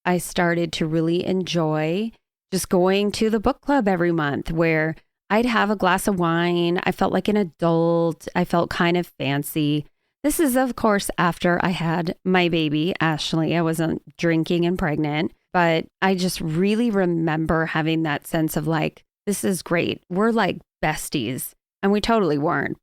I started to really enjoy just going to the book club every month where I'd have a glass of wine. I felt like an adult. I felt kind of fancy. This is, of course, after I had my baby, Ashley. I wasn't drinking and pregnant, but I just really remember having that sense of like, this is great. We're like besties. And we totally weren't.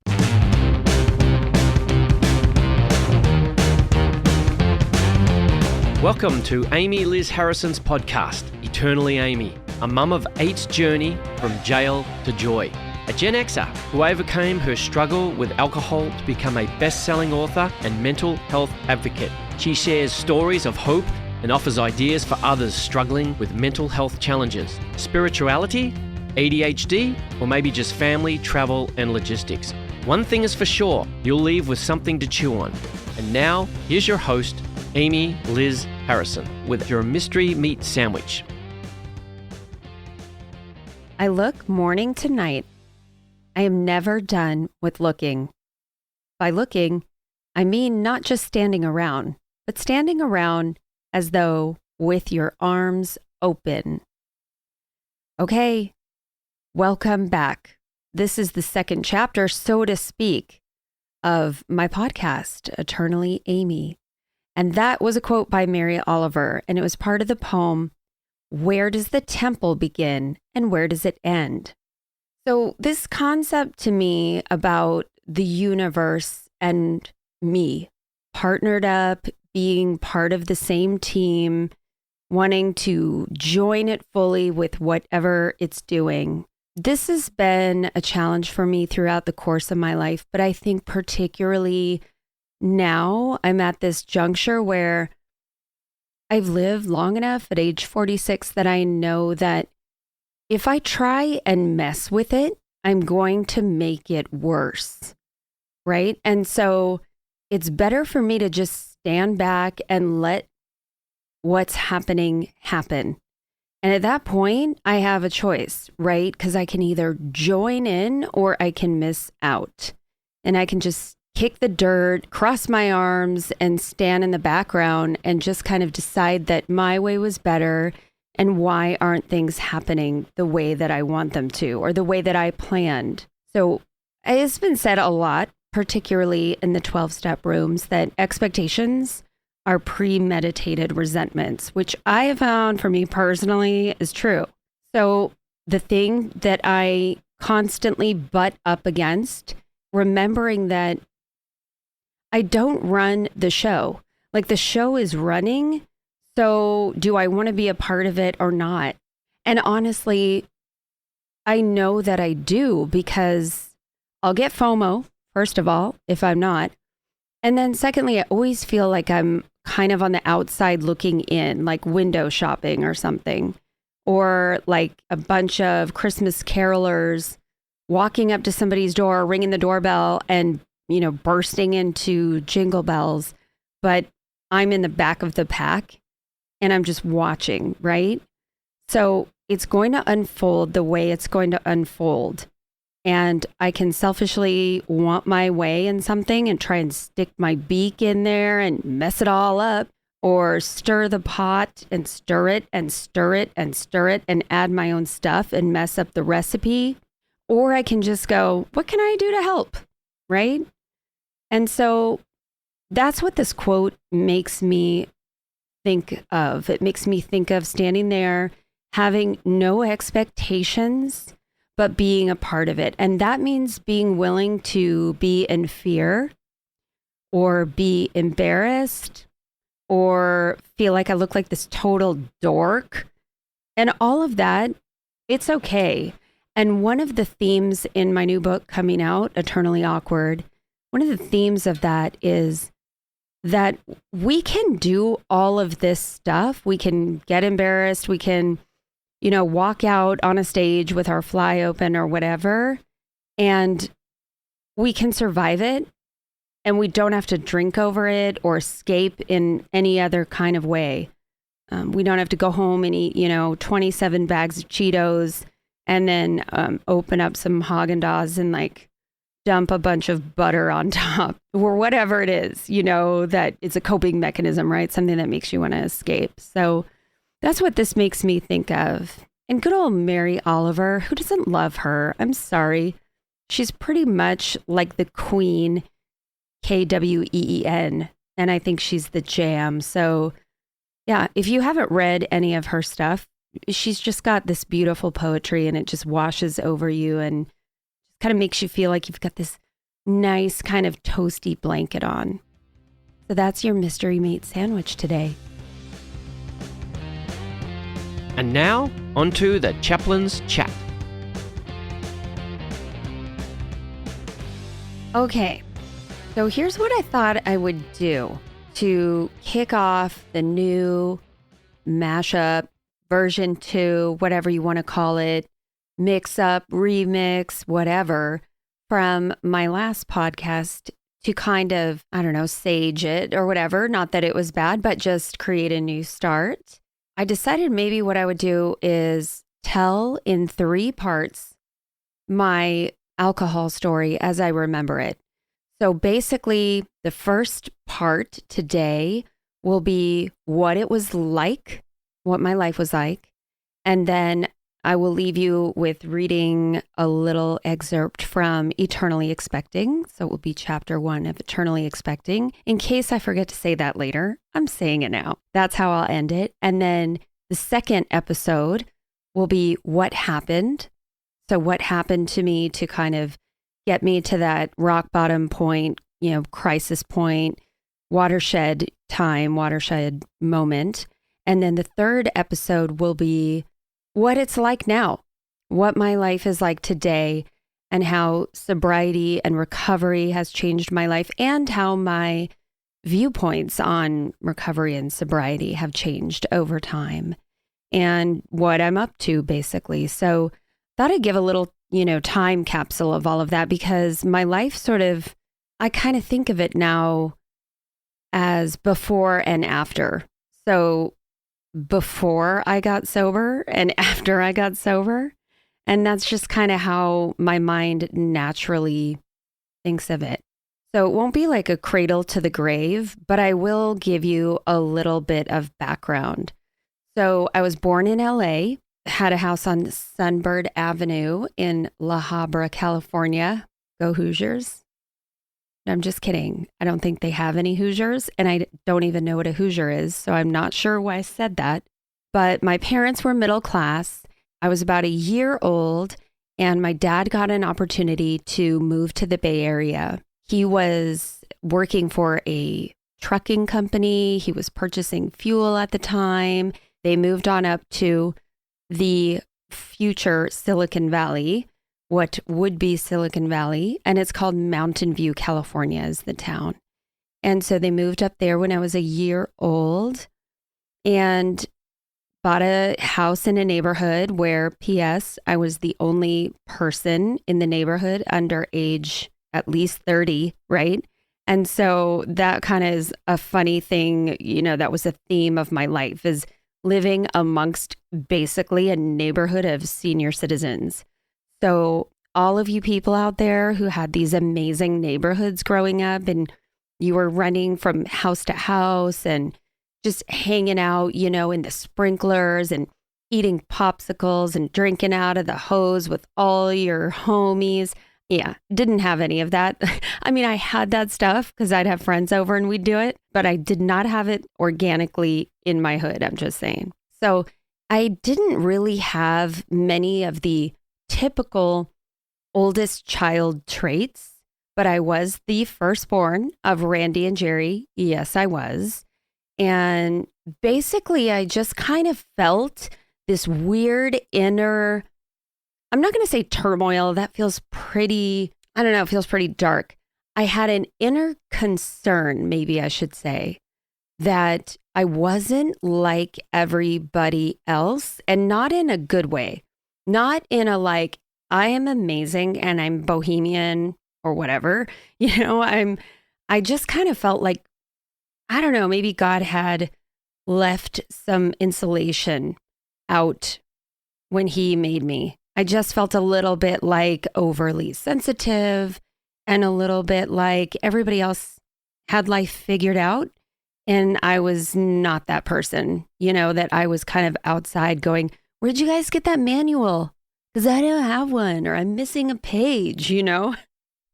Welcome to Amy Liz Harrison's podcast, Eternally Amy, a mum of 8's journey from jail to joy. A Gen Xer who overcame her struggle with alcohol to become a best-selling author and mental health advocate. She shares stories of hope and offers ideas for others struggling with mental health challenges, spirituality, ADHD, or maybe just family, travel, and logistics. One thing is for sure, you'll leave with something to chew on. And now, here's your host, Amy Liz Harrison, with your mystery meat sandwich. I look morning to night. I am never done with looking. By looking, I mean not just standing around, but standing around as though with your arms open. Okay, welcome back. This is the second chapter, so to speak, of my podcast, Eternally Amy. And that was a quote by Mary Oliver, and it was part of the poem, Where Does the Temple Begin and Where Does It End? So this concept to me about the universe and me, partnered up, being part of the same team, wanting to join it fully with whatever it's doing. This has been a challenge for me throughout the course of my life, but I think particularly now I'm at this juncture where I've lived long enough at age 46 that I know that if I try and mess with it, I'm going to make it worse, right? And so it's better for me to just stand back and let what's happening happen. And at that point, I have a choice, right? Because I can either join in or I can miss out. And I can just kick the dirt, cross my arms, and stand in the background and just kind of decide that my way was better and why aren't things happening the way that I want them to or the way that I planned. So it's been said a lot, particularly in the 12-step rooms, that expectations are premeditated resentments, which I have found for me personally is true. So the thing that I constantly butt up against, remembering that I don't run the show. Like the show is running. So do I want to be a part of it or not? And honestly, I know that I do because I'll get FOMO, first of all, if I'm not. And then secondly, I always feel like I'm kind of on the outside looking in, like window shopping or something, or like a bunch of Christmas carolers walking up to somebody's door, ringing the doorbell and bursting into jingle bells, but I'm in the back of the pack and I'm just watching, right? So it's going to unfold the way it's going to unfold. And I can selfishly want my way in something and try and stick my beak in there and mess it all up, or stir the pot and stir it and stir it and stir it and add my own stuff and mess up the recipe. Or I can just go, what can I do to help? Right? And so that's what this quote makes me think of. It makes me think of standing there, having no expectations, but being a part of it. And that means being willing to be in fear or be embarrassed or feel like I look like this total dork. And all of that, it's okay. And one of the themes in my new book coming out, Eternally Awkward, one of the themes of that is that we can do all of this stuff. We can get embarrassed. We can, walk out on a stage with our fly open or whatever, and we can survive it. And we don't have to drink over it or escape in any other kind of way. We don't have to go home and eat, 27 bags of Cheetos and then open up some Haagen-Dazs and dump a bunch of butter on top or whatever it is, that it's a coping mechanism, right? Something that makes you want to escape. So That's what this makes me think of. And good old Mary Oliver, who doesn't love her? I'm sorry. She's pretty much like the queen, Kween. And I think she's the jam. So, yeah, if you haven't read any of her stuff, she's just got this beautiful poetry and it just washes over you and kind of makes you feel like you've got this nice kind of toasty blanket on. So that's your mystery meat sandwich today. And now, onto the Chaplain's Chat. Okay, so here's what I thought I would do to kick off the new mashup, version 2, whatever you want to call it, mix up, remix, whatever, from my last podcast to kind of, I don't know, sage it or whatever. Not that it was bad, but just create a new start. I decided maybe what I would do is tell in 3 parts my alcohol story as I remember it. So basically, the first part today will be what it was like, what my life was like. And then I will leave you with reading a little excerpt from Eternally Expecting. So it will be chapter 1 of Eternally Expecting. In case I forget to say that later, I'm saying it now. That's how I'll end it. And then the second episode will be what happened. So what happened to me to kind of get me to that rock bottom point, crisis point, watershed time, watershed moment. And then the third episode will be what it's like now, what my life is like today, and how sobriety and recovery has changed my life, and how my viewpoints on recovery and sobriety have changed over time, and what I'm up to, basically. So thought I'd give a little, time capsule of all of that, because my life I kind of think of it now as before and after. So before I got sober and after I got sober. And that's just kind of how my mind naturally thinks of it. So it won't be like a cradle to the grave, but I will give you a little bit of background. So I was born in LA, had a house on Sunbird Avenue in La Habra, California. Go Hoosiers. I'm just kidding. I don't think they have any Hoosiers, and I don't even know what a Hoosier is, so I'm not sure why I said that. But my parents were middle class. I was about a year old, and my dad got an opportunity to move to the Bay Area. He was working for a trucking company. He was purchasing fuel at the time. They moved on up to the future Silicon Valley, what would be Silicon Valley, and it's called Mountain View, California is the town. And so they moved up there when I was a year old and bought a house in a neighborhood where, P.S., I was the only person in the neighborhood under age at least 30, right? And so that kind of is a funny thing, that was a theme of my life, is living amongst basically a neighborhood of senior citizens. So all of you people out there who had these amazing neighborhoods growing up, and you were running from house to house and just hanging out, in the sprinklers and eating popsicles and drinking out of the hose with all your homies. Yeah, didn't have any of that. I mean, I had that stuff because I'd have friends over and we'd do it, but I did not have it organically in my hood, I'm just saying. So I didn't really have many of the typical oldest child traits, but I was the firstborn of Randy and Jerry. Yes, I was. And basically, I just kind of felt this weird inner, I'm not going to say turmoil. That feels pretty, I don't know, it feels pretty dark. I had an inner concern, maybe I should say, that I wasn't like everybody else, and not in a good way. Not in a like, I am amazing and I'm bohemian or whatever. I just kind of felt like, I don't know, maybe God had left some insulation out when he made me. I just felt a little bit like overly sensitive and a little bit like everybody else had life figured out. And I was not that person, that I was kind of outside going, where'd you guys get that manual? Because I don't have one, or I'm missing a page.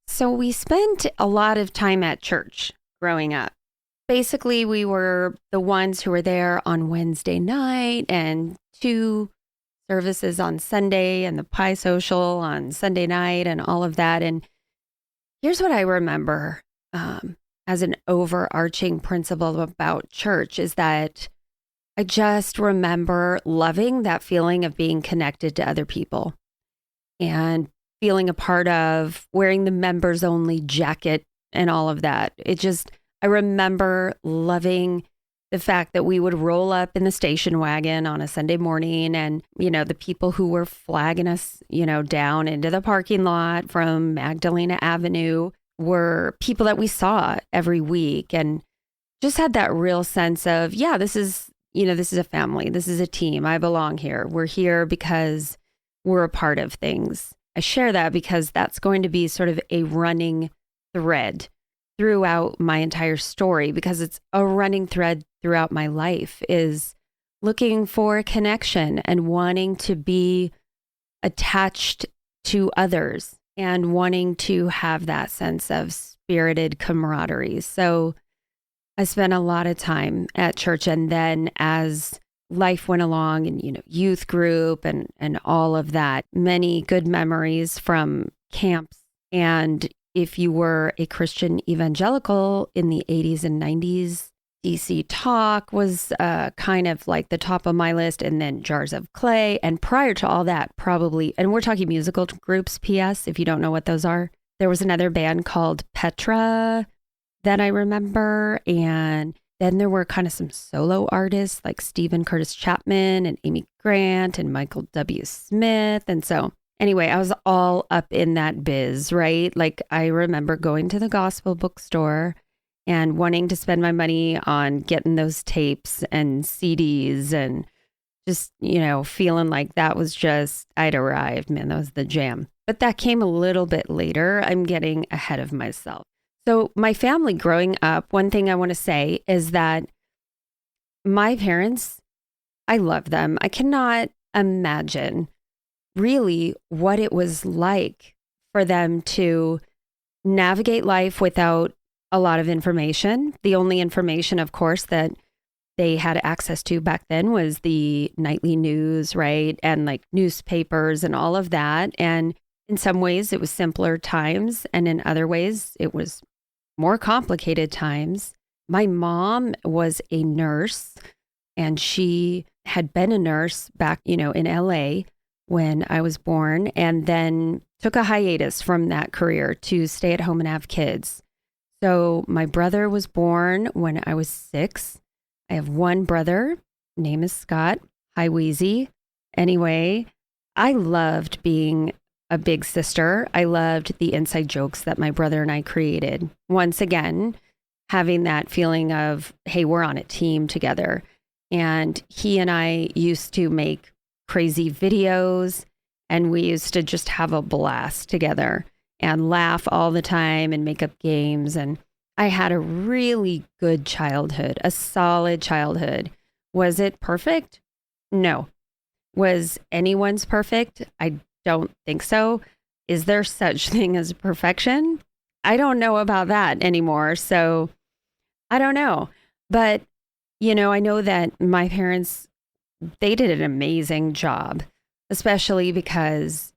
So we spent a lot of time at church growing up. Basically, we were the ones who were there on Wednesday night and 2 services on Sunday and the pie social on Sunday night and all of that. And here's what I remember as an overarching principle about church is that I just remember loving that feeling of being connected to other people and feeling a part of wearing the members only jacket and all of that. I remember loving the fact that we would roll up in the station wagon on a Sunday morning and, the people who were flagging us, down into the parking lot from Magdalena Avenue were people that we saw every week and just had that real sense of, yeah, this is a family. This is a team. I belong here. We're here because we're a part of things. I share that because that's going to be sort of a running thread throughout my entire story, because it's a running thread throughout my life, is looking for a connection and wanting to be attached to others and wanting to have that sense of spirited camaraderie. So I spent a lot of time at church, and then as life went along and, youth group and all of that, many good memories from camps. And if you were a Christian evangelical in the 80s and 90s, DC Talk was kind of like the top of my list, and then Jars of Clay. And prior to all that, probably, and we're talking musical groups, P.S., if you don't know what those are, there was another band called Petra that I remember. And then there were kind of some solo artists like Stephen Curtis Chapman and Amy Grant and Michael W. Smith. And so anyway, I was all up in that biz, right? Like I remember going to the gospel bookstore and wanting to spend my money on getting those tapes and CDs and just, feeling like that was just, I'd arrived, man, that was the jam. But that came a little bit later. I'm getting ahead of myself. So my family growing up, one thing I want to say is that my parents, I love them. I cannot imagine really what it was like for them to navigate life without a lot of information. The only information, of course, that they had access to back then was the nightly news, right? And like newspapers and all of that. And in some ways it was simpler times, and in other ways it was more complicated times. My mom was a nurse, and she had been a nurse back, in LA when I was born, and then took a hiatus from that career to stay at home and have kids. So my brother was born when I was 6. I have one brother, name is Scott. Hi, Wheezy. Anyway, I loved being a big sister. I loved the inside jokes that my brother and I created. Once again, having that feeling of, hey, we're on a team together. And he and I used to make crazy videos, and we used to just have a blast together and laugh all the time and make up games. And I had a really good childhood, a solid childhood. Was it perfect? No. Was anyone's perfect? I don't think so. Is there such thing as perfection? I don't know about that anymore. So I don't know. But, I know that my parents, they did an amazing job, especially because,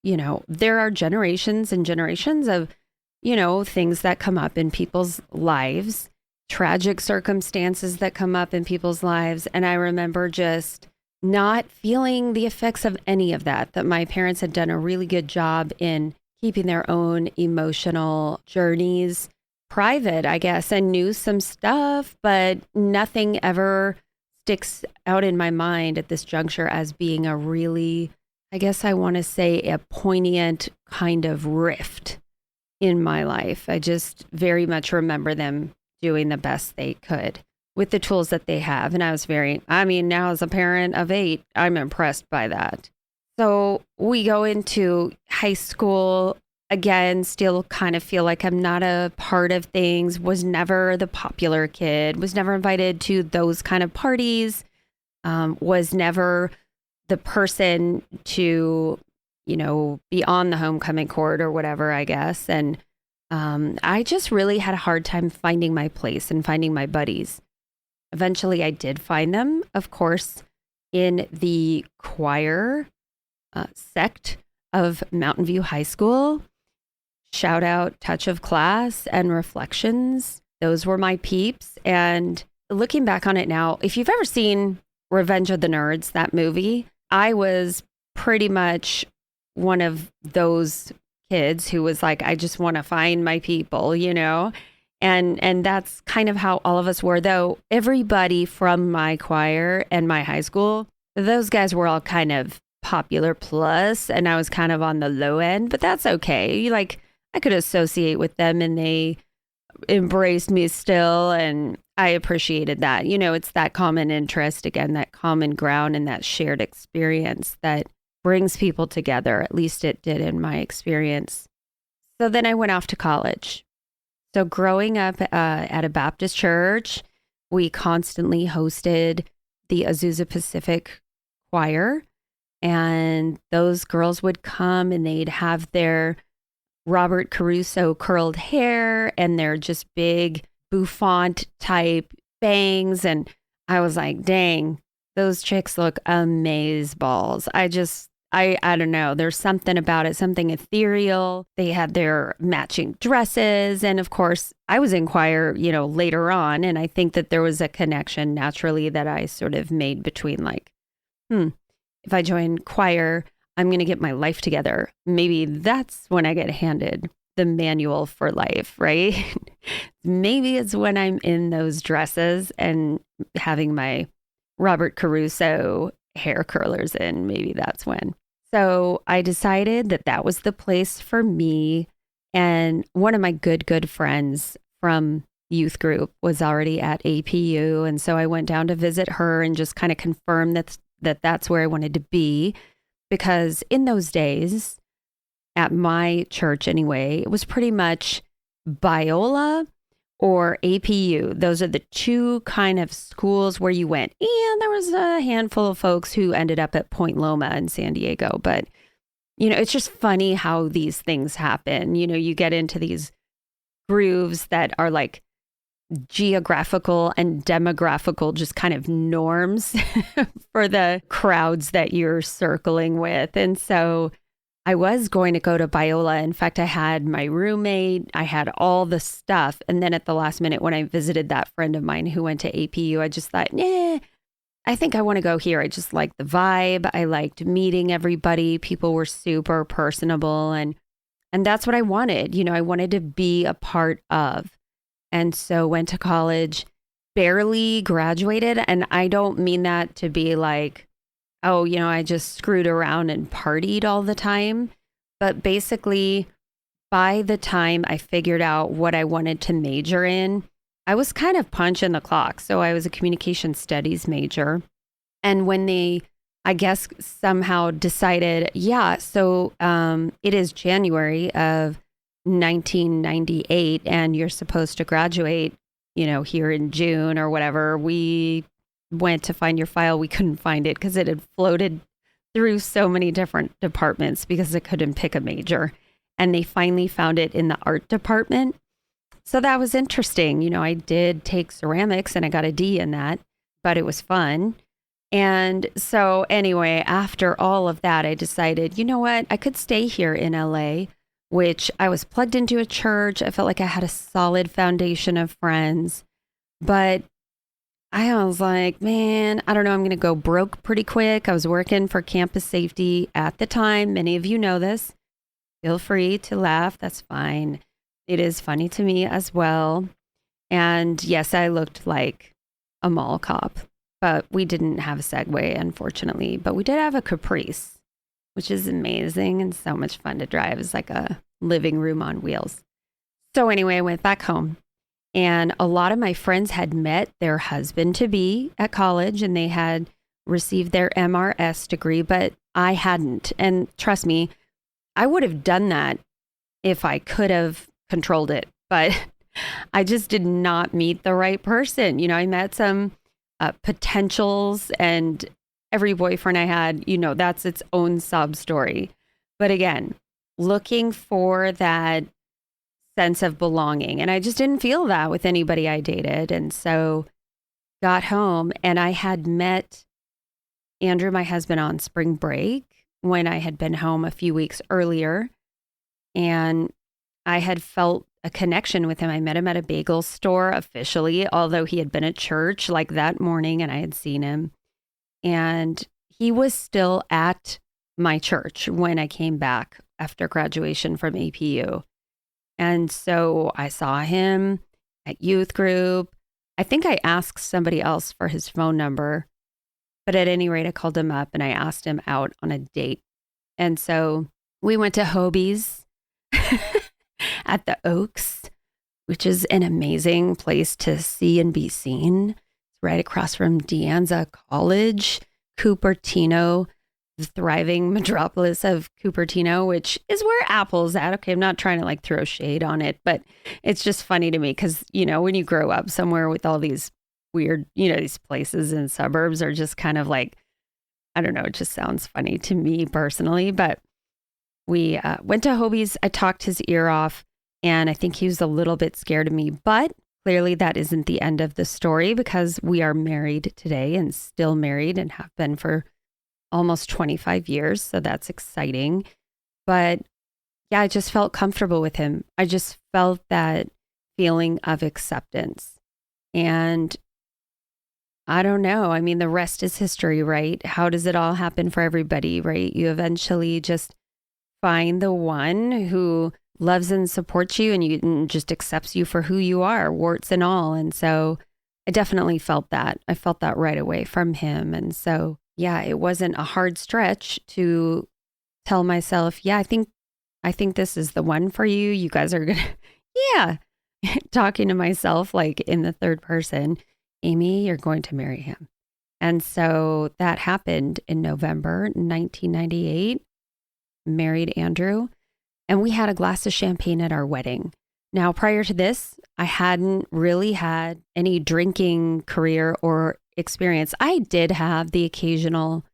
there are generations and generations of, things that come up in people's lives, tragic circumstances that come up in people's lives. And I remember just not feeling the effects of any of that my parents had done a really good job in keeping their own emotional journeys private, I guess, and knew some stuff, but nothing ever sticks out in my mind at this juncture as being a really, I guess I want to say, a poignant kind of rift in my life. I just very much remember them doing the best they could with the tools that they have. And now as a parent of 8, I'm impressed by that. So we go into high school. again, still kind of feel like I'm not a part of things, was never the popular kid, was never invited to those kind of parties, was never the person to, be on the homecoming court or whatever, I guess. And I just really had a hard time finding my place and finding my buddies. Eventually, I did find them, of course, in the choir sect of Mountain View High School. Shout out Touch of Class and Reflections. Those were my peeps. And looking back on it now, if you've ever seen Revenge of the Nerds, that movie, I was pretty much one of those kids who was like, I just want to find my people, And that's kind of how all of us were, though everybody from my choir and my high school, those guys were all kind of popular plus, and I was kind of on the low end, but that's okay. I could associate with them and they embraced me still, and I appreciated that. It's that common interest, again, that common ground and that shared experience that brings people together. At least it did in my experience. So then I went off to college. So growing up at a Baptist church, we constantly hosted the Azusa Pacific Choir, and those girls would come and they'd have their Robert Caruso curled hair and their just big bouffant type bangs. And I was like, dang, those chicks look amazeballs. I don't know. There's something about it, something ethereal. They had their matching dresses. And of course, I was in choir, later on. And I think that there was a connection naturally that I sort of made between if I join choir, I'm going to get my life together. Maybe that's when I get handed the manual for life, right? Maybe it's when I'm in those dresses and having my Robert Caruso hair curlers in. Maybe that's when. So I decided that was the place for me. And one of my good friends from youth group was already at APU. And so I went down to visit her and just kind of confirm that's where I wanted to be. Because in those days, at my church anyway, it was pretty much Biola or APU. Those are the two kind of schools where you went. And there was a handful of folks who ended up at Point Loma in San Diego. But, it's just funny how these things happen. You get into these grooves that are like geographical and demographical, just kind of norms for the crowds that you're circling with. And so I was going to go to Biola. In fact, I had my roommate, I had all the stuff. And then at the last minute, when I visited that friend of mine who went to APU, I just thought, I think I want to go here. I just liked the vibe. I liked meeting everybody. People were super personable. And that's what I wanted. I wanted to be a part of. And so went to college, barely graduated. And I don't mean that to be like, oh, I just screwed around and partied all the time. But basically, by the time I figured out what I wanted to major in, I was kind of punching the clock. So I was a communication studies major. And when they, I guess, somehow decided, it is January of 1998 and you're supposed to graduate, here in June or whatever, we went to find your file. We couldn't find it because it had floated through so many different departments because I couldn't pick a major. And they finally found it in the art department. So that was interesting. I did take ceramics and I got a D in that, but it was fun. And so anyway, after all of that, I decided, you know what, I could stay here in LA, which I was plugged into a church. I felt like I had a solid foundation of friends, but I was like, man, I don't know. I'm going to go broke pretty quick. I was working for campus safety at the time. Many of you know this. Feel free to laugh. That's fine. It is funny to me as well. And yes, I looked like a mall cop, but we didn't have a Segway, unfortunately. But we did have a Caprice, which is amazing and so much fun to drive. It's like a living room on wheels. So anyway, I went back home. And a lot of my friends had met their husband-to-be at college and they had received their MRS degree, but I hadn't. And trust me, I would have done that if I could have controlled it, but I just did not meet the right person. I met some potentials, and every boyfriend I had, that's its own sob story. But again, looking for that sense of belonging. And I just didn't feel that with anybody I dated. And so got home, and I had met Andrew, my husband, on spring break when I had been home a few weeks earlier. And I had felt a connection with him. I met him at a bagel store officially, although he had been at church like that morning and I had seen him. And he was still at my church when I came back after graduation from APU. And so I saw him at youth group. I think I asked somebody else for his phone number, but at any rate, I called him up and I asked him out on a date. And so we went to Hobie's at the Oaks, which is an amazing place to see and be seen. It's right across from De Anza College, Cupertino, the thriving metropolis of Cupertino, which is where Apple's at. Okay, I'm not trying to like throw shade on it, but it's just funny to me because, when you grow up somewhere with all these weird, these places and suburbs are just kind of like, I don't know, it just sounds funny to me personally. But we went to Hobie's. I talked his ear off, and I think he was a little bit scared of me. But clearly that isn't the end of the story because we are married today and still married and have been for almost 25 years. So that's exciting. But yeah, I just felt comfortable with him. I just felt that feeling of acceptance. And I don't know. I mean, the rest is history, right? How does it all happen for everybody, right? You eventually just find the one who loves and supports you and just accepts you for who you are, warts and all. And so I definitely felt that. I felt that right away from him. And so, yeah, it wasn't a hard stretch to tell myself, yeah, I think this is the one for you. You guys are going to, yeah, talking to myself like in the third person, Amy, you're going to marry him. And so that happened in November 1998. Married Andrew, and we had a glass of champagne at our wedding. Now, prior to this, I hadn't really had any drinking career or experience. I did have the occasional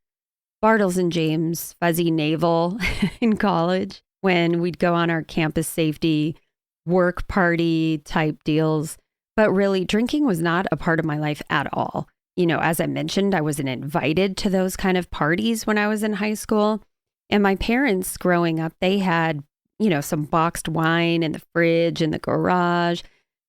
Bartles and James fuzzy navel in college when we'd go on our campus safety work party type deals. But really, drinking was not a part of my life at all. As I mentioned, I wasn't invited to those kind of parties when I was in high school. And my parents growing up, they had, some boxed wine in the fridge in the garage.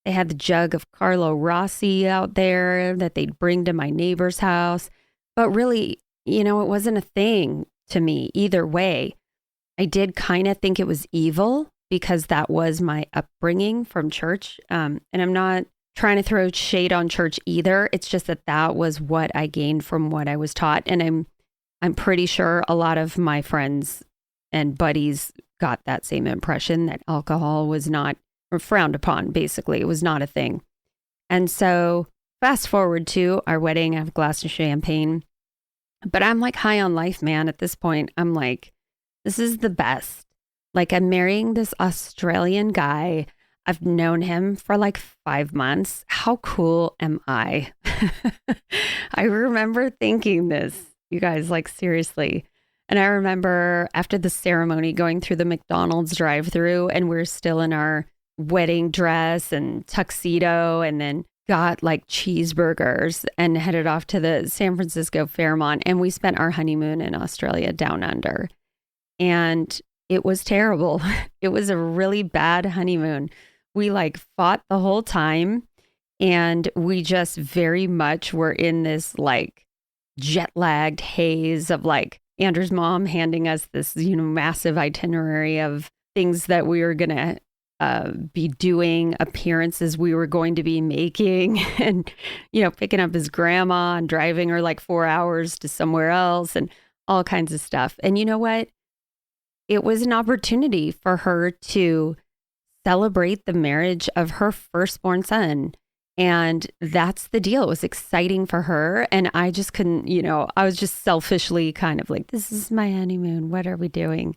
They had the jug of Carlo Rossi out there that they'd bring to my neighbor's house. But really, it wasn't a thing to me either way. I did kind of think it was evil because that was my upbringing from church. And I'm not trying to throw shade on church either. It's just that was what I gained from what I was taught. And I'm pretty sure a lot of my friends and buddies got that same impression that alcohol was not or frowned upon, basically. It was not a thing. And so fast forward to our wedding, I have a glass of champagne, but I'm like high on life, man. At this point, I'm like, this is the best. Like I'm marrying this Australian guy. I've known him for like 5 months. How cool am I? I remember thinking this. You guys, like seriously. And I remember after the ceremony going through the McDonald's drive-through and we're still in our wedding dress and tuxedo and then got like cheeseburgers and headed off to the San Francisco Fairmont. And we spent our honeymoon in Australia down under. And it was terrible. It was a really bad honeymoon. We like fought the whole time and we just very much were in this like jet lagged haze of like Andrew's mom handing us this, massive itinerary of things that we were going to be doing, appearances we were going to be making and, picking up his grandma and driving her like 4 hours to somewhere else and all kinds of stuff. And you know what? It was an opportunity for her to celebrate the marriage of her firstborn son. And that's the deal. It was exciting for her. And I just couldn't, I was just selfishly kind of like, this is my honeymoon. What are we doing?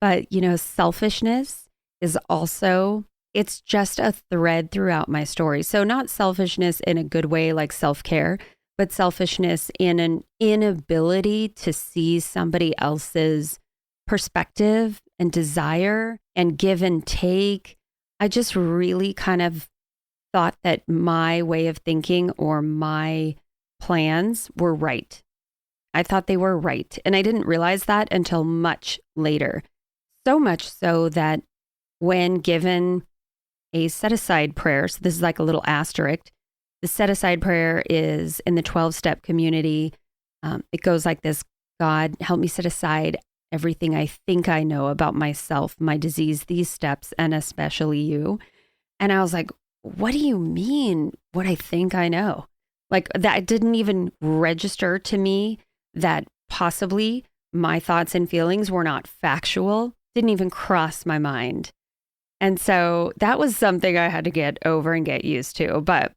But, selfishness is also, it's just a thread throughout my story. So not selfishness in a good way, like self-care, but selfishness in an inability to see somebody else's perspective and desire and give and take. I just really kind of thought that my way of thinking or my plans were right. I thought they were right. And I didn't realize that until much later. So much so that when given a set aside prayer, so this is like a little asterisk, the set aside prayer is in the 12-step community. It goes like this: God, help me set aside everything I think I know about myself, my disease, these steps, and especially you. And I was like, what do you mean, what I think I know? Like, that didn't even register to me that possibly my thoughts and feelings were not factual, didn't even cross my mind. And so that was something I had to get over and get used to. But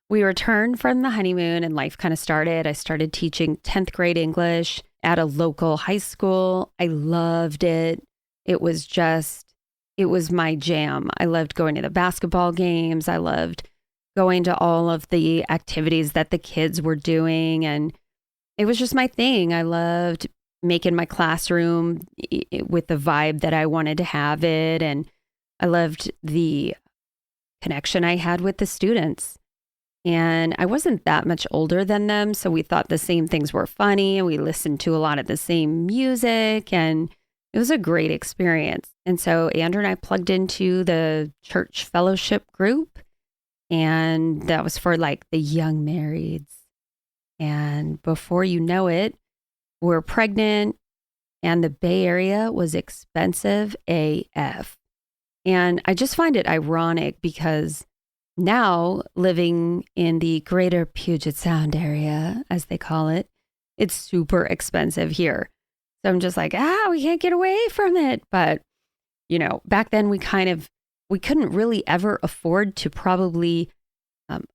we returned from the honeymoon and life kind of started. I started teaching 10th grade English at a local high school. I loved it. It was my jam. I loved going to the basketball games. I loved going to all of the activities that the kids were doing. And it was just my thing. I loved making my classroom with the vibe that I wanted to have it. And I loved the connection I had with the students. And I wasn't that much older than them, so we thought the same things were funny, and we listened to a lot of the same music, and it was a great experience. And so Andrew and I plugged into the church fellowship group, and that was for like the young marrieds. And before you know it, we're pregnant, and the Bay Area was expensive AF. And I just find it ironic because now, living in the greater Puget Sound area, as they call it, it's super expensive here. So I'm just like, we can't get away from it. But, back then we couldn't really ever afford to probably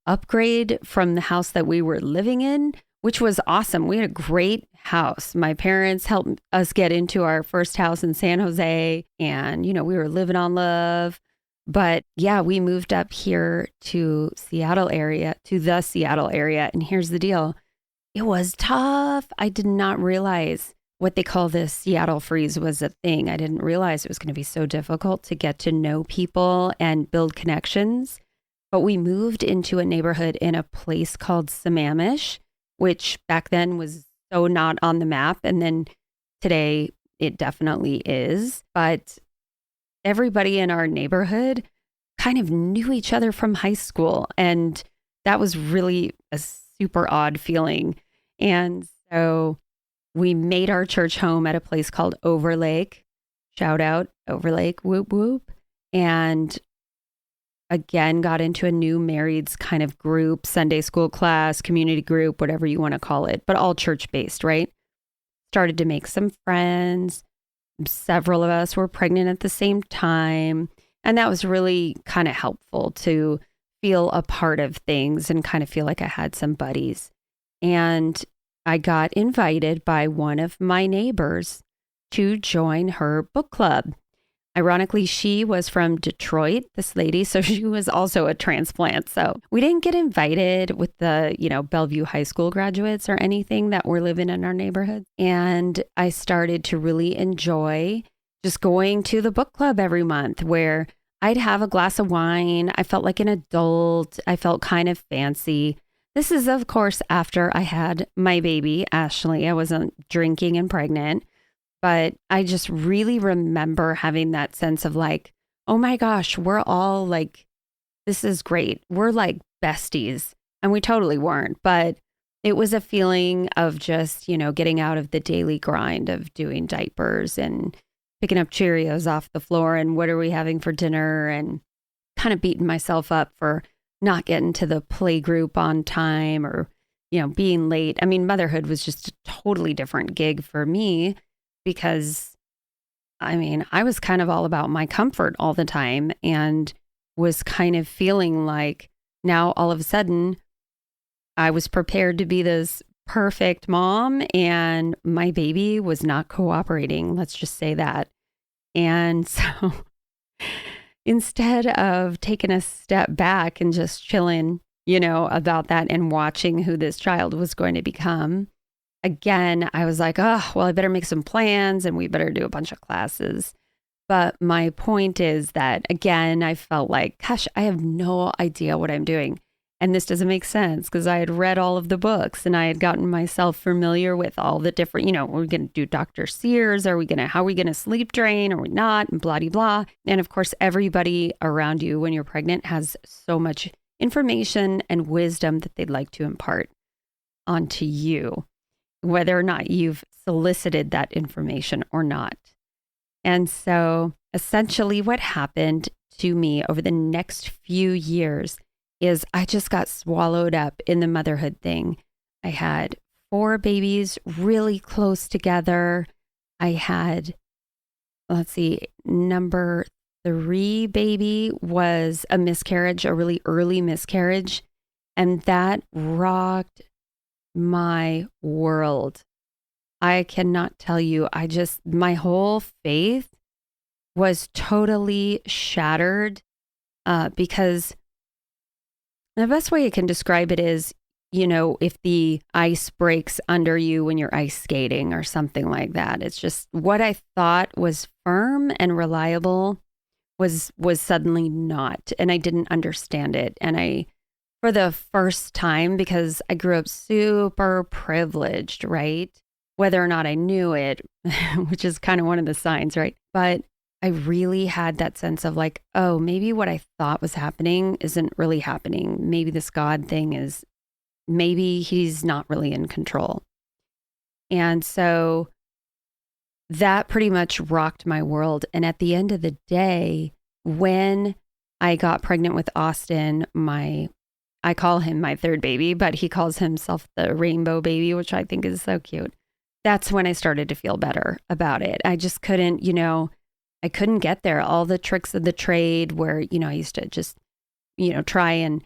upgrade from the house that we were living in, which was awesome. We had a great house. My parents helped us get into our first house in San Jose, and, we were living on love. But yeah, we moved up here to the Seattle area. And here's the deal. It was tough. I did not realize what they call the Seattle freeze was a thing. I didn't realize it was going to be so difficult to get to know people and build connections. But we moved into a neighborhood in a place called Sammamish, which back then was so not on the map. And then today it definitely is. But everybody in our neighborhood kind of knew each other from high school. And that was really a super odd feeling. And so we made our church home at a place called Overlake. Shout out Overlake, whoop whoop. And again, got into a new marrieds kind of group, Sunday school class, community group, whatever you want to call it, but all church based, right? Started to make some friends. Several of us were pregnant at the same time. And that was really kind of helpful to feel a part of things and kind of feel like I had some buddies. And I got invited by one of my neighbors to join her book club. Ironically, she was from Detroit, this lady, so she was also a transplant. So we didn't get invited with the, Bellevue High School graduates or anything that were living in our neighborhood. And I started to really enjoy just going to the book club every month where I'd have a glass of wine. I felt like an adult. I felt kind of fancy. This is, of course, after I had my baby, Ashley. I wasn't drinking and pregnant. But I just really remember having that sense of like, oh my gosh, we're all like, this is great. We're like besties. And we totally weren't. But it was a feeling of just, getting out of the daily grind of doing diapers and picking up Cheerios off the floor and what are we having for dinner, and kind of beating myself up for not getting to the play group on time or, being late. I mean, motherhood was just a totally different gig for me. Because, I was kind of all about my comfort all the time and was kind of feeling like now all of a sudden I was prepared to be this perfect mom and my baby was not cooperating. Let's just say that. And so instead of taking a step back and just chilling, about that and watching who this child was going to become, again, I was like, oh, well, I better make some plans and we better do a bunch of classes. But my point is that, again, I felt like, gosh, I have no idea what I'm doing. And this doesn't make sense because I had read all of the books and I had gotten myself familiar with all the different, we're going to do Dr. Sears. How are we going to sleep drain? Are we not? And blah, blah, blah. And of course, everybody around you when you're pregnant has so much information and wisdom that they'd like to impart onto you, whether or not you've solicited that information or not. And so essentially what happened to me over the next few years is I just got swallowed up in the motherhood thing. I had 4 babies really close together. I had, number 3 baby was a miscarriage, a really early miscarriage. And that rocked my world. I cannot tell you, my whole faith was totally shattered because the best way I can describe it is, if the ice breaks under you when you're ice skating or something like that. It's just what I thought was firm and reliable was suddenly not. And I didn't understand it. And for the first time, because I grew up super privileged, right? Whether or not I knew it, which is kind of one of the signs, right? But I really had that sense of like, oh, maybe what I thought was happening isn't really happening. Maybe this God thing maybe he's not really in control. And so that pretty much rocked my world. And at the end of the day, when I got pregnant with Austin, I call him my 3rd baby, but he calls himself the rainbow baby, which I think is so cute. That's when I started to feel better about it. I just couldn't, I couldn't get there. All the tricks of the trade where, I used to just, try and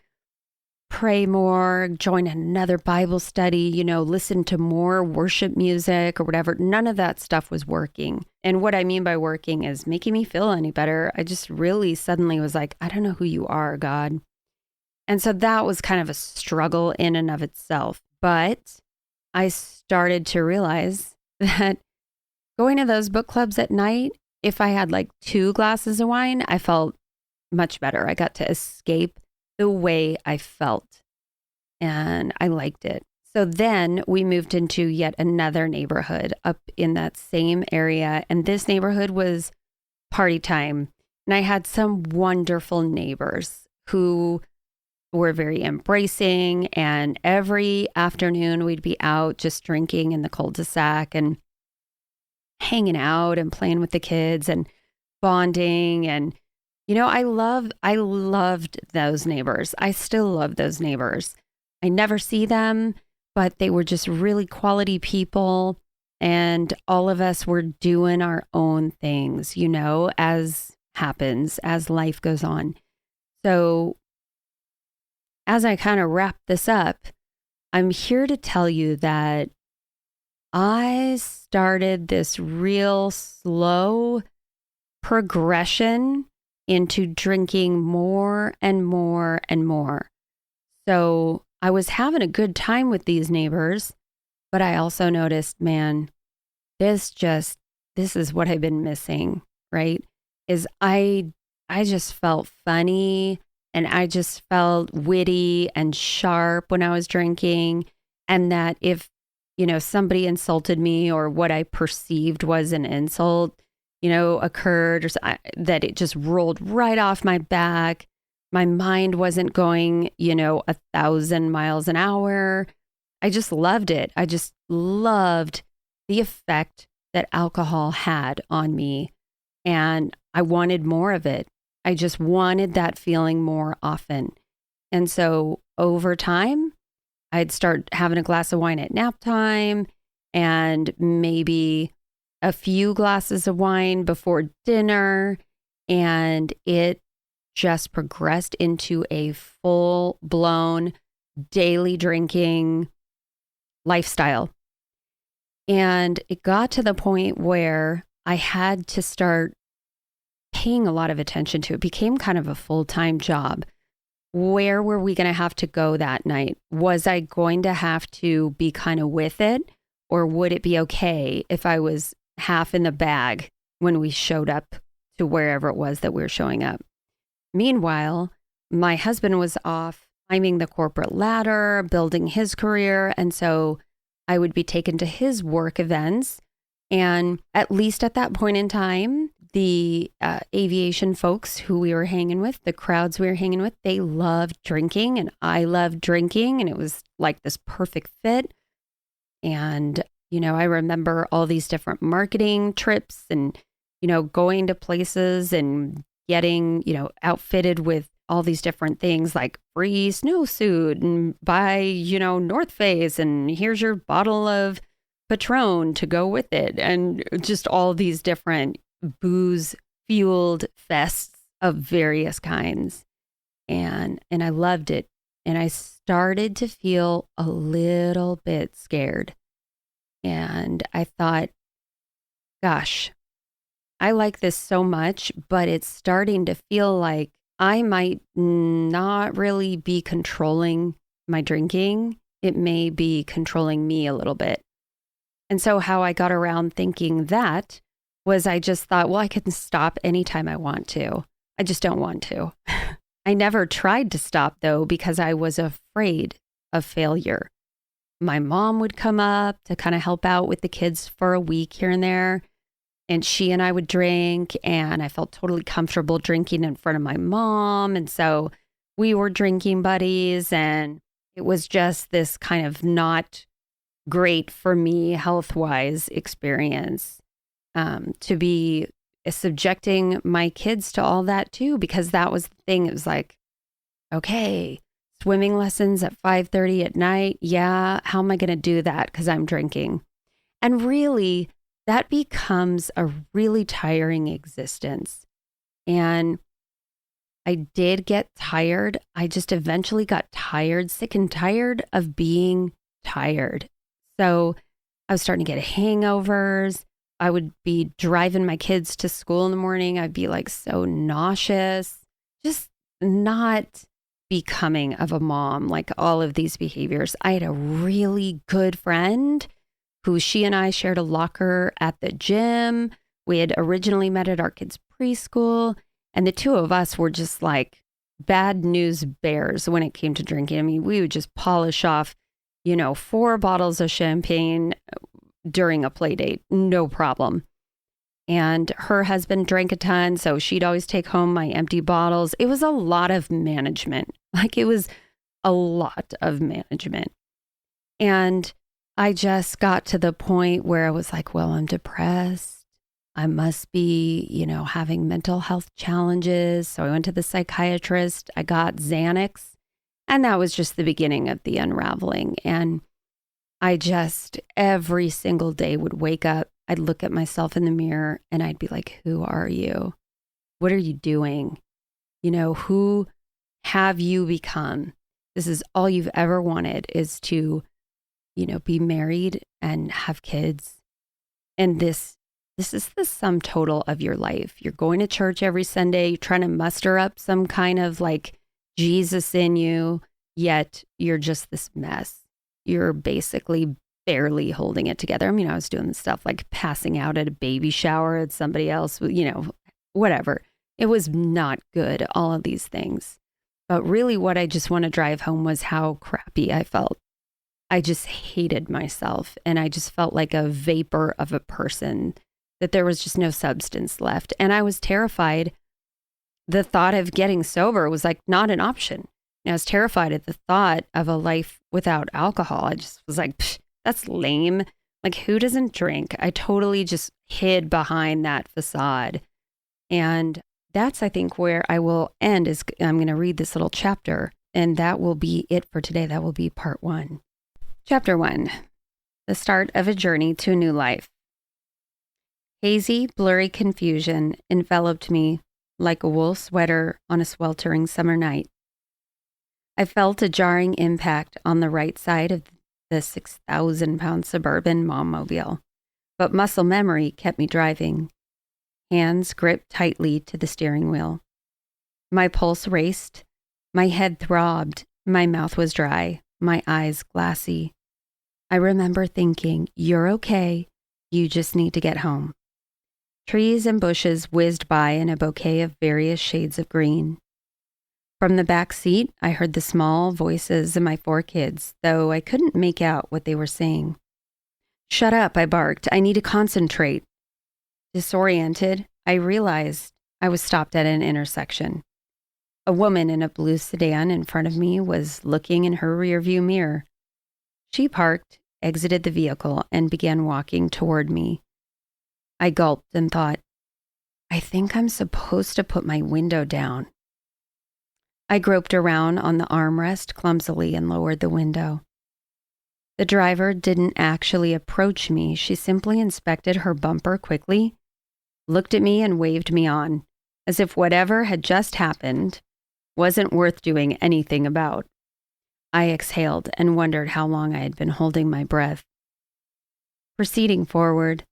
pray more, join another Bible study, listen to more worship music or whatever. None of that stuff was working. And what I mean by working is making me feel any better. I just really suddenly was like, I don't know who you are, God. And so that was kind of a struggle in and of itself. But I started to realize that going to those book clubs at night, if I had like 2 glasses of wine, I felt much better. I got to escape the way I felt and I liked it. So then we moved into yet another neighborhood up in that same area. And this neighborhood was party time. And I had some wonderful neighbors who were very embracing. And every afternoon we'd be out just drinking in the cul-de-sac and hanging out and playing with the kids and bonding. And, I loved those neighbors. I still love those neighbors. I never see them, but they were just really quality people. And all of us were doing our own things, as happens as life goes on. So as I kind of wrap this up, I'm here to tell you that I started this real slow progression into drinking more and more and more. So I was having a good time with these neighbors, but I also noticed, man, this is what I've been missing, right? Is I just felt funny and I just felt witty and sharp when I was drinking. And that if, somebody insulted me or what I perceived was an insult, occurred, or that it just rolled right off my back. My mind wasn't going, 1,000 miles an hour. I just loved it. I just loved the effect that alcohol had on me. And I wanted more of it. I just wanted that feeling more often. And so over time, I'd start having a glass of wine at nap time and maybe a few glasses of wine before dinner. And it just progressed into a full-blown daily drinking lifestyle. And it got to the point where I had to start paying a lot of attention to. It became kind of a full-time job. Where were we going to have to go that night? Was I going to have to be kind of with it? Or would it be okay if I was half in the bag when we showed up to wherever it was that we were showing up? Meanwhile, my husband was off climbing the corporate ladder, building his career. And so I would be taken to his work events. And at least at that point in time, the aviation folks who we were hanging with, the crowds we were hanging with, they loved drinking and I loved drinking. And it was like this perfect fit. And, I remember all these different marketing trips and, going to places and getting, outfitted with all these different things like free snowsuit and buy, North Face and here's your bottle of Patron to go with it. And just all these different booze-fueled fests of various kinds. And I loved it. And I started to feel a little bit scared. And I thought, gosh, I like this so much, but it's starting to feel like I might not really be controlling my drinking. It may be controlling me a little bit. And so how I got around thinking that was I just thought, well, I can stop anytime I want to. I just don't want to. I never tried to stop, though, because I was afraid of failure. My mom would come up to kind of help out with the kids for a week here and there. And she and I would drink, and I felt totally comfortable drinking in front of my mom. And so we were drinking buddies, and it was just this kind of not great for me health-wise experience to be subjecting my kids to all that too, because that was the thing. It was like, okay, swimming lessons at 5:30 at night. Yeah, how am I going to do that? Because I'm drinking. And really, that becomes a really tiring existence. And I did get tired. I just eventually got tired, sick and tired of being tired. So I was starting to get hangovers. I would be driving my kids to school in the morning. I'd be like so nauseous, just not becoming of a mom, like all of these behaviors. I had a really good friend who she and I shared a locker at the gym. We had originally met at our kids' preschool, and the two of us were just like bad news bears when it came to drinking. I mean, we would just polish off, 4 bottles of champagne during a play date, no problem. And her husband drank a ton, so she'd always take home my empty bottles. It was a lot of management. It was a lot of management. And I just got to the point where I was like, well, I'm depressed. I must be, having mental health challenges. So I went to the psychiatrist. I got Xanax. And that was just the beginning of the unraveling. And I just every single day would wake up. I'd look at myself in the mirror and I'd be like, who are you? What are you doing? Who have you become? This is all you've ever wanted, is to be married and have kids. And this is the sum total of your life. You're going to church every Sunday, you're trying to muster up some kind of like Jesus in you, yet you're just this mess. You're basically barely holding it together. I mean, I was doing this stuff like passing out at a baby shower at somebody else, whatever. It was not good, all of these things. But really what I just want to drive home was how crappy I felt. I just hated myself, and I just felt like a vapor of a person, that there was just no substance left. And I was terrified. The thought of getting sober was like not an option. And I was terrified at the thought of a life without alcohol. I just was like, that's lame. Like, who doesn't drink? I totally just hid behind that facade. And that's, I think, where I will end. Is I'm going to read this little chapter, and that will be it for today. That will be part 1. Chapter 1, the start of a journey to a new life. Hazy, blurry confusion enveloped me like a wool sweater on a sweltering summer night. I felt a jarring impact on the right side of the 6,000-pound Suburban Mommobile, but muscle memory kept me driving. hands gripped tightly to the steering wheel. My pulse raced, my head throbbed, my mouth was dry, my eyes glassy. I remember thinking, "You're okay, you just need to get home." Trees and bushes whizzed by in a bouquet of various shades of green. From the back seat, I heard the small voices of my 4 kids, though I couldn't make out what they were saying. "Shut up," I barked. "I need to concentrate." Disoriented, I realized I was stopped at an intersection. A woman in a blue sedan in front of me was looking in her rearview mirror. She parked, exited the vehicle, and began walking toward me. I gulped and thought, I think I'm supposed to put my window down. I groped around on the armrest clumsily and lowered the window. The driver didn't actually approach me. She simply inspected her bumper quickly, looked at me, and waved me on, as if whatever had just happened wasn't worth doing anything about. I exhaled and wondered how long I had been holding my breath. Proceeding forward,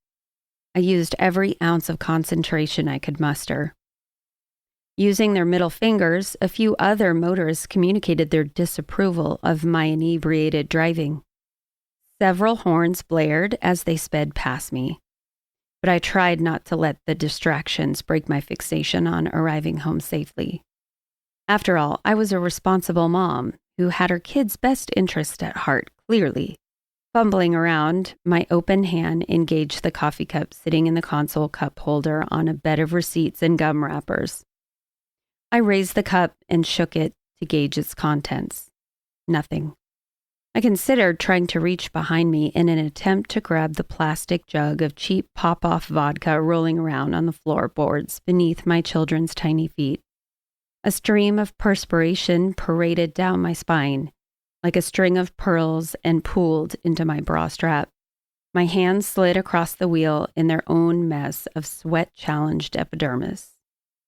I used every ounce of concentration I could muster. Using their middle fingers, a few other motorists communicated their disapproval of my inebriated driving. Several horns blared as they sped past me, but I tried not to let the distractions break my fixation on arriving home safely. After all, I was a responsible mom who had her kids' best interest at heart, clearly. Fumbling around, my open hand engaged the coffee cup sitting in the console cup holder on a bed of receipts and gum wrappers. I raised the cup and shook it to gauge its contents. Nothing. I considered trying to reach behind me in an attempt to grab the plastic jug of cheap pop-off vodka rolling around on the floorboards beneath my children's tiny feet. A stream of perspiration paraded down my spine, like a string of pearls, and pooled into my bra strap. My hands slid across the wheel in their own mess of sweat-challenged epidermis.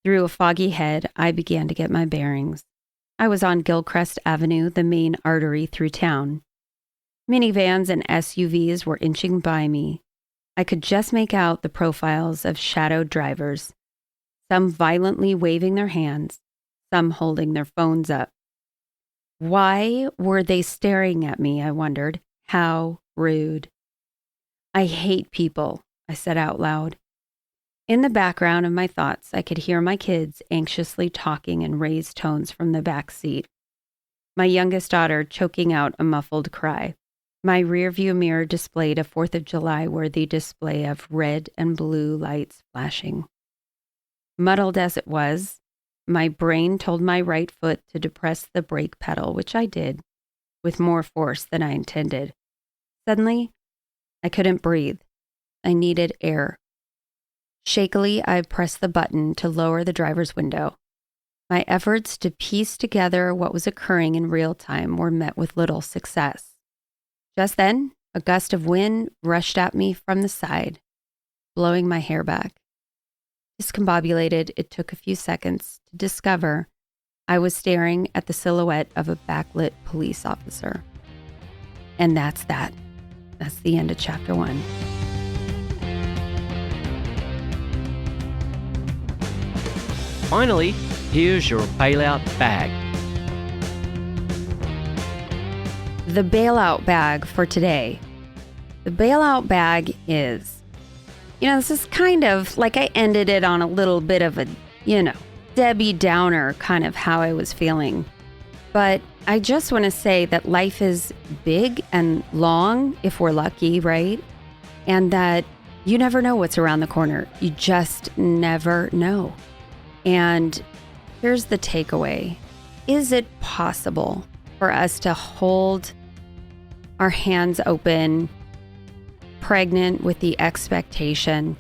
Through a foggy head, I began to get my bearings. I was on Gilchrist Avenue, the main artery through town. Minivans and SUVs were inching by me. I could just make out the profiles of shadowed drivers, some violently waving their hands, some holding their phones up. Why were they staring at me, I wondered. How rude. "I hate people," I said out loud. In the background of my thoughts, I could hear my kids anxiously talking in raised tones from the back seat. My youngest daughter choking out a muffled cry. My rearview mirror displayed a 4th of July-worthy display of red and blue lights flashing. Muddled as it was, my brain told my right foot to depress the brake pedal, which I did, with more force than I intended. Suddenly, I couldn't breathe. I needed air. Shakily, I pressed the button to lower the driver's window. My efforts to piece together what was occurring in real time were met with little success. Just then, a gust of wind rushed at me from the side, blowing my hair back. Discombobulated, it took a few seconds to discover I was staring at the silhouette of a backlit police officer. And that's that. That's the end of chapter 1. Finally, here's your bailout bag. The bailout bag for today. The bailout bag is, this is kind of like I ended it on a little bit of a, Debbie Downer kind of how I was feeling. But I just want to say that life is big and long if we're lucky, right? And that you never know what's around the corner. You just never know. And here's the takeaway. Is it possible for us to hold our hands open, pregnant with the expectation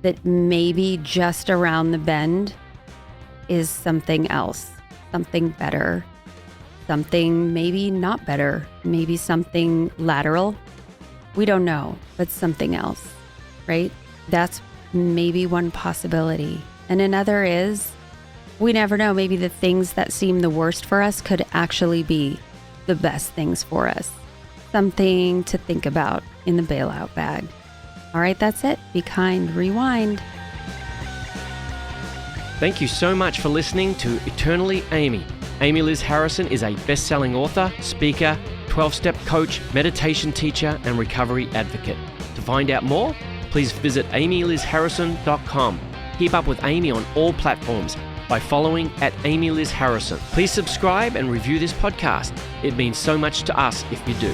that maybe just around the bend is something else, something better, something maybe not better, maybe something lateral? We don't know, but something else, right? That's maybe one possibility. And another is, we never know, maybe the things that seem the worst for us could actually be the best things for us. Something to think about in the bailout bag. All right, that's it. Be kind, rewind. Thank you so much for listening to Eternally Amy. Amy Liz Harrison is a best-selling author, speaker, 12-step coach, meditation teacher, and recovery advocate. To find out more, please visit amylizharrison.com. Keep up with Amy on all platforms by following @AmyLizHarrison. Please subscribe and review this podcast. It means so much to us if you do.